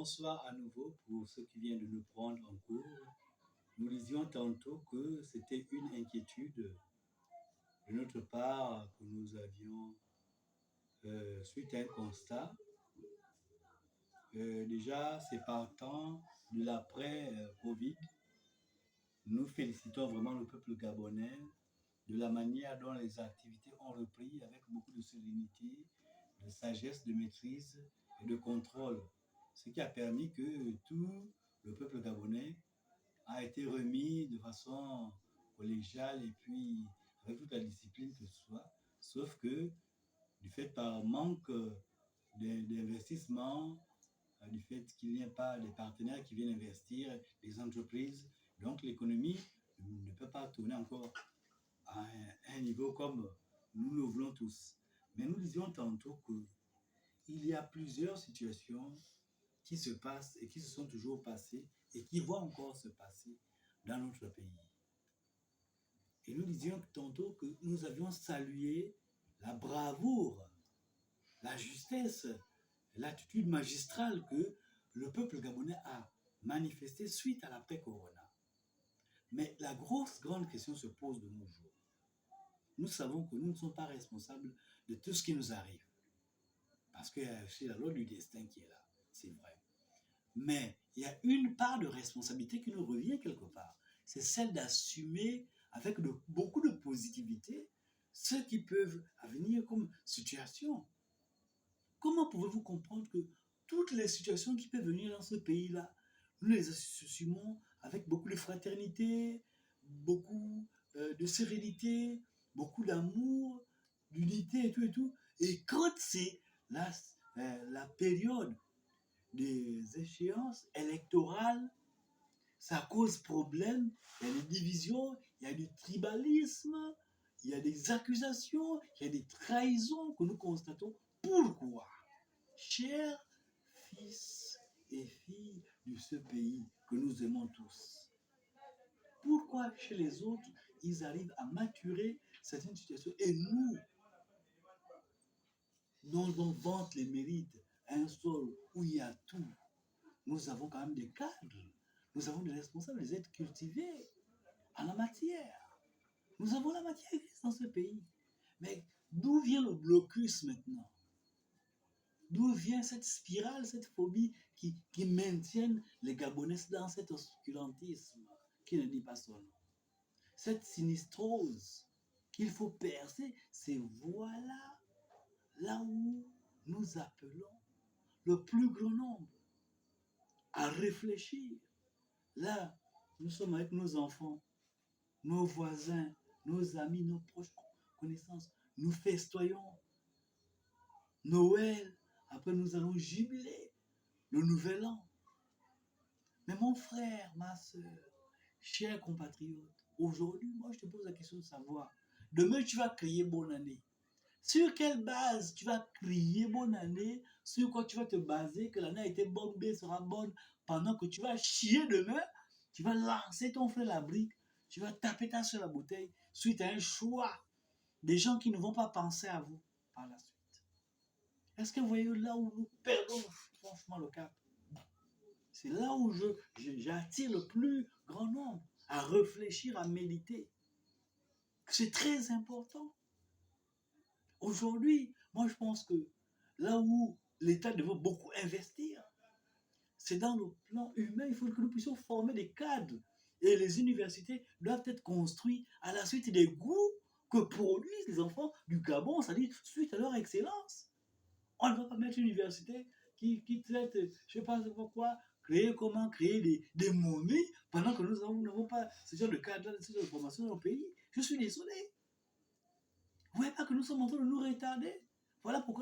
bonsoir à nouveau pour ceux qui viennent de nous prendre en cours. Nous disions tantôt que c'était une inquiétude de notre part que nous avions suite à un constat. Déjà, c'est partant de l'après-Covid. Nous félicitons vraiment le peuple gabonais de la manière dont les activités ont repris avec beaucoup de sérénité, de sagesse, de maîtrise et de contrôle. Ce qui a permis que tout le peuple gabonais a été remis de façon collégiale et puis avec toute la discipline que ce soit. Sauf que du fait par manque d'investissement, du fait qu'il n'y a pas de partenaires qui viennent investir, les entreprises, donc l'économie ne peut pas tourner encore à un niveau comme nous le voulons tous. Mais nous disions tantôt qu'il y a plusieurs situations qui se passent et qui se sont toujours passées et qui vont encore se passer dans notre pays. Et nous disions tantôt que nous avions salué la bravoure, la justesse, l'attitude magistrale que le peuple gabonais a manifestée suite à l'après-corona. Mais la grande question se pose de nos jours. Nous savons que nous ne sommes pas responsables de tout ce qui nous arrive. Parce que c'est la loi du destin qui est là, c'est vrai. Mais il y a une part de responsabilité qui nous revient quelque part. C'est celle d'assumer avec beaucoup de positivité ce qui peuvent venir comme situation. Comment pouvez-vous comprendre que toutes les situations qui peuvent venir dans ce pays-là, nous les assumons avec beaucoup de fraternité, beaucoup de sérénité, beaucoup d'amour, d'unité et tout et tout. Et quand c'est la période des échéances électorales, ça cause problème, il y a des divisions, il y a du tribalisme, il y a des accusations, il y a des trahisons que nous constatons. Pourquoi, chers fils et filles de ce pays que nous aimons tous, pourquoi chez les autres, ils arrivent à maturer certaines situations et nous, dont on vante les mérites, un sol où il y a tout, nous avons quand même des cadres, nous avons des responsables, des êtres cultivés en la matière. Nous avons la matière grise dans ce pays. Mais d'où vient le blocus maintenant? D'où vient cette spirale, cette phobie qui maintiennent les Gabonais dans cet obscurantisme qui ne dit pas son nom? Cette sinistrose qu'il faut percer, c'est voilà là où nous appelons le plus grand nombre à réfléchir. Là, nous sommes avec nos enfants, nos voisins, nos amis, nos proches connaissances. Nous festoyons Noël. Après, nous allons jubiler le nouvel an. Mais mon frère, ma soeur, chers compatriotes, aujourd'hui, moi, je te pose la question de savoir, demain, tu vas crier bonne année. Sur quelle base tu vas crier bonne année? Sur quoi tu vas te baser que l'année a été bonne, B sera bonne, pendant que tu vas chier demain, tu vas lancer ton frère la brique, tu vas taper ta soeur la bouteille, suite à un choix des gens qui ne vont pas penser à vous par la suite. Est-ce que vous voyez là où nous perdons franchement le cap? C'est là où j'attire le plus grand nombre à réfléchir, à méditer. C'est très important. Aujourd'hui, moi je pense que là où l'État devrait beaucoup investir, c'est dans le plan humain. Il faut que nous puissions former des cadres. Et les universités doivent être construites à la suite des goûts que produisent les enfants du Gabon, c'est-à-dire suite à leur excellence. On ne va pas mettre une université qui traite, je ne sais pas pourquoi, comment créer des momies pendant que nous n'avons pas ce genre de cadre, ce genre de formation dans nos pays. Je suis désolé. Vous ne voyez pas que nous sommes en train de nous retarder? Voilà pourquoi